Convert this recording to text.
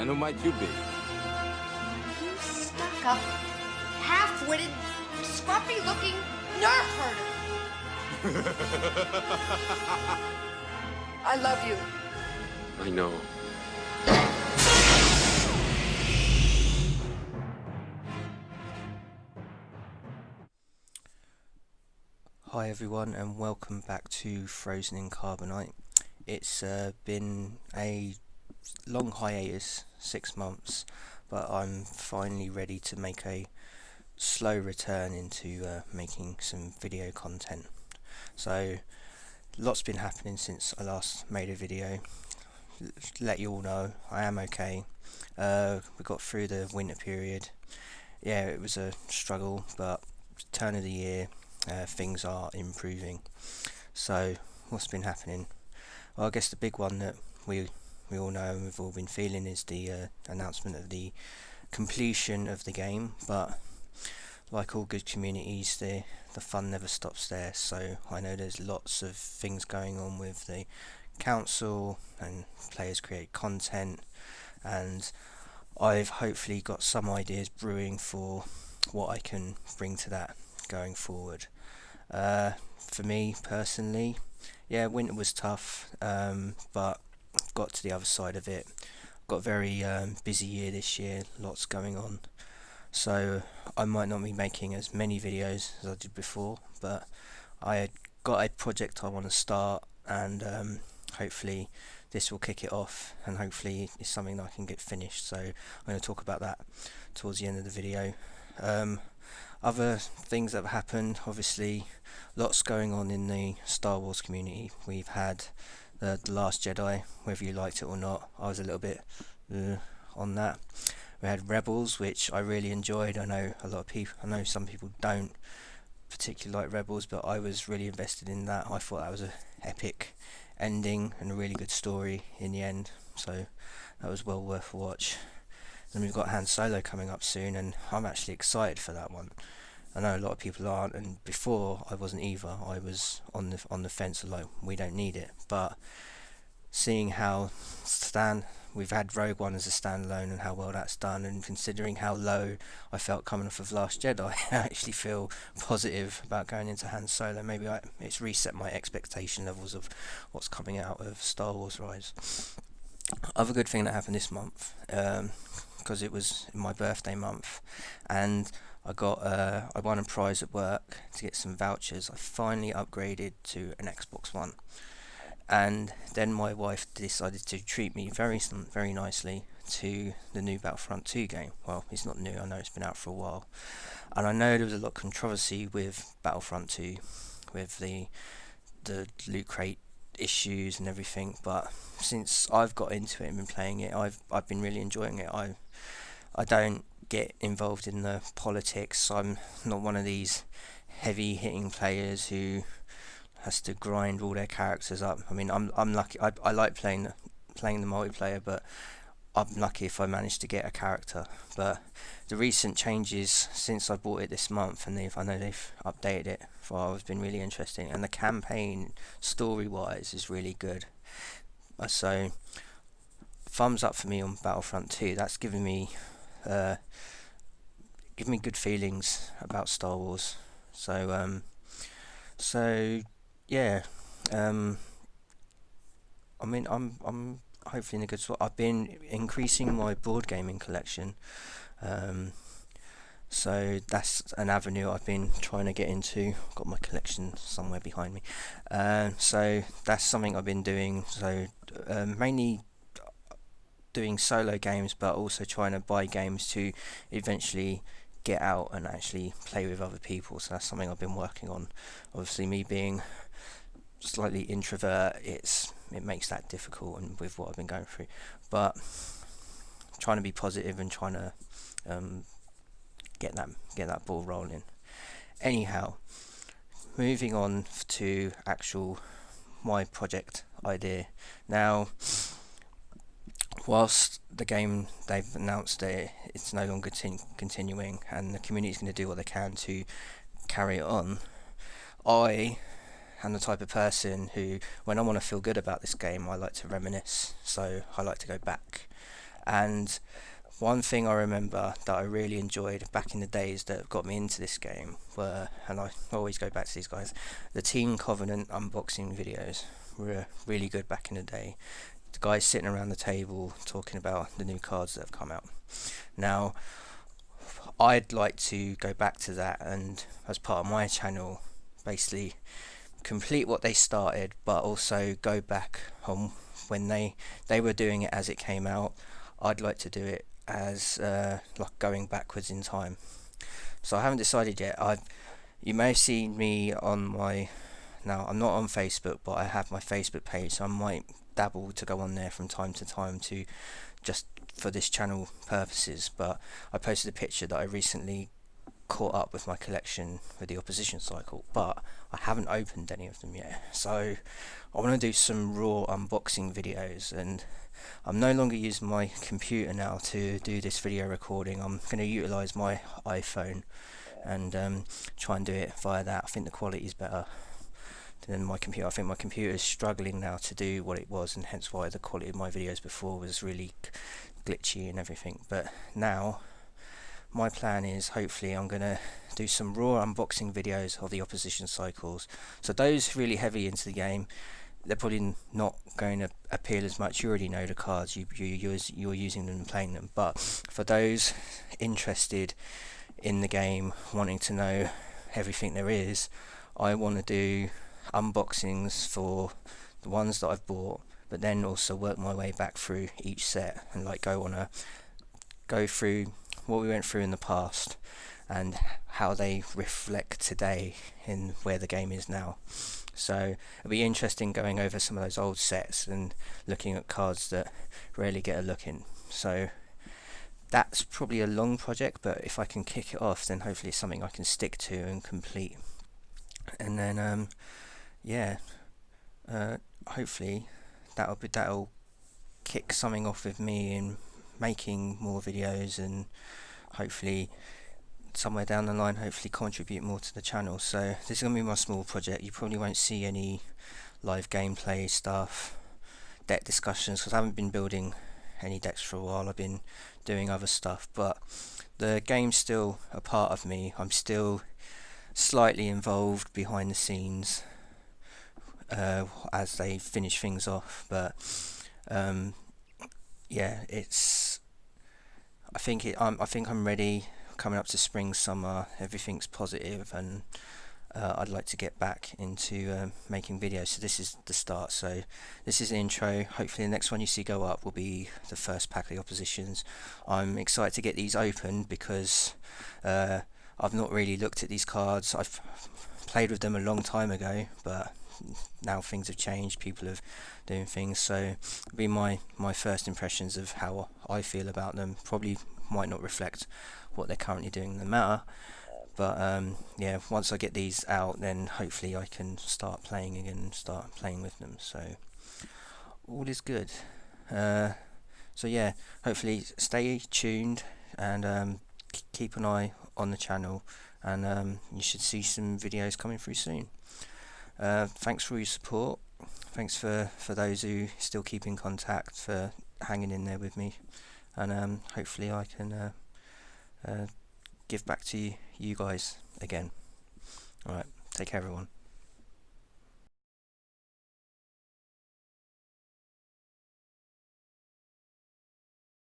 And who might you be? You stuck-up, half-witted, scruffy-looking nerf herder. I love you. I know. Hi everyone, and welcome back to Frozen in Carbonite. It's been a long hiatus, 6 months, but I'm finally ready to make a slow return into making some video content. So lots been happening since I last made a video. Let you all know I am okay. We got through the winter period. Yeah, it was a struggle, but turn of the year, things are improving. So what's been happening? Well, I guess the big one that we all know and we've all been feeling is the announcement of the completion of the game. But like all good communities, the fun never stops there. So I know there's lots of things going on with the council, and players create content, and I've hopefully got some ideas brewing for what I can bring to that going forward. For me personally, yeah, winter was tough, but got to the other side of it. Got a very busy year this year, lots going on, so I might not be making as many videos as I did before, but I had got a project I want to start, and hopefully this will kick it off, and hopefully it's something that I can get finished. So I'm going to talk about that towards the end of the video. Other things that have happened, obviously lots going on in the Star Wars community. We've had the Last Jedi, whether you liked it or not. I was a little bit on that. We had Rebels, which I really enjoyed. I know some people don't particularly like Rebels, but I was really invested in that. I thought that was a epic ending and a really good story in the end, so that was well worth a watch. Then we've got Han Solo coming up soon, and I'm actually excited for that one. I know a lot of people aren't, and before I wasn't either. I was on the fence, like, we don't need it. But seeing how we've had Rogue One as a standalone and how well that's done, and considering how low I felt coming off of Last Jedi, I actually feel positive about going into Han Solo. Maybe it's reset my expectation levels of what's coming out of Star Wars Rise. Other good thing that happened this month, because it was my birthday month, and I won a prize at work to get some vouchers. I finally upgraded to an Xbox One, and then my wife decided to treat me very nicely to the new Battlefront 2 game. Well, it's not new, I know it's been out for a while, and I know there was a lot of controversy with Battlefront 2 with the loot crate issues and everything, but since I've got into it and been playing it, I've been really enjoying it. I don't get involved in the politics. I'm not one of these heavy hitting players who has to grind all their characters up. I mean, I'm lucky. I like playing the multiplayer, but I'm lucky if I manage to get a character. But the recent changes since I bought it this month, and I know they've updated it, has been really interesting, and the campaign story wise is really good. So thumbs up for me on Battlefront 2. That's given me good feelings about Star Wars. So yeah, I mean, I'm hopefully in a good spot. I've been increasing my board gaming collection, so that's an avenue I've been trying to get into. Got my collection somewhere behind me, so that's something I've been doing. So mainly doing solo games, but also trying to buy games to eventually get out and actually play with other people. So that's something I've been working on. Obviously, me being slightly introvert, it makes that difficult, and with what I've been going through, but trying to be positive and trying to get that ball rolling. Anyhow, moving on to my project idea. Now, whilst the game, they've announced that it's no longer continuing and the community is going to do what they can to carry it on, I am the type of person who, when I want to feel good about this game, I like to reminisce. So I like to go back And one thing I remember that I really enjoyed back in the days that got me into this game were, and I always go back to these guys, the Team Covenant unboxing videos were really good back in the day. The guys sitting around the table talking about the new cards that have come out. Now, I'd like to go back to that, and as part of my channel, basically complete what they started, but also go back on when they were doing it as it came out. I'd like to do it as like going backwards in time. So I haven't decided yet. You may have seen me on my, now I'm not on Facebook, but I have my Facebook page, so I might dabble to go on there from time to time to just for this channel purposes. But I posted a picture that I recently caught up with my collection with the opposition cycle, but I haven't opened any of them yet. So I want to do some raw unboxing videos, and I'm no longer using my computer now to do this video recording. I'm going to utilize my iPhone and try and do it via that. I think the quality is better than my computer. I think my computer is struggling now to do what it was, and hence why the quality of my videos before was really glitchy and everything. But now my plan is, hopefully I'm going to do some raw unboxing videos of the opposition cycles. So those really heavy into the game, they're probably not going to appeal as much. You already know the cards, you're using them and playing them. But for those interested in the game, wanting to know everything there is, I want to do unboxings for the ones that I've bought, but then also work my way back through each set and like go through what we went through in the past and how they reflect today in where the game is now. So it'll be interesting going over some of those old sets and looking at cards that rarely get a look in. So that's probably a long project, but if I can kick it off, then hopefully it's something I can stick to and complete. And then hopefully that'll kick something off with me in making more videos, and hopefully somewhere down the line hopefully contribute more to the channel. So this is going to be my small project. You probably won't see any live gameplay stuff, deck discussions, because I haven't been building any decks for a while. I've been doing other stuff, but the game's still a part of me. I'm still slightly involved behind the scenes as they finish things off, but yeah, I think I'm ready. Coming up to spring, summer, everything's positive, and I'd like to get back into making videos. So this is the start. So this is the intro. Hopefully the next one you see go up will be the first pack of the oppositions. I'm excited to get these open because I've not really looked at these cards. I've played with them a long time ago, but now things have changed, people are doing things, so it'll be my first impressions of how I feel about them. Probably might not reflect what they're currently doing in the meta, but yeah, once I get these out, then hopefully I can start playing again and start playing with them, so all is good. So yeah, hopefully stay tuned and keep an eye on the channel, and you should see some videos coming through soon. Thanks for your support. Thanks for those who still keep in contact, for hanging in there with me, and hopefully I can give back to you guys again. Alright, take care everyone.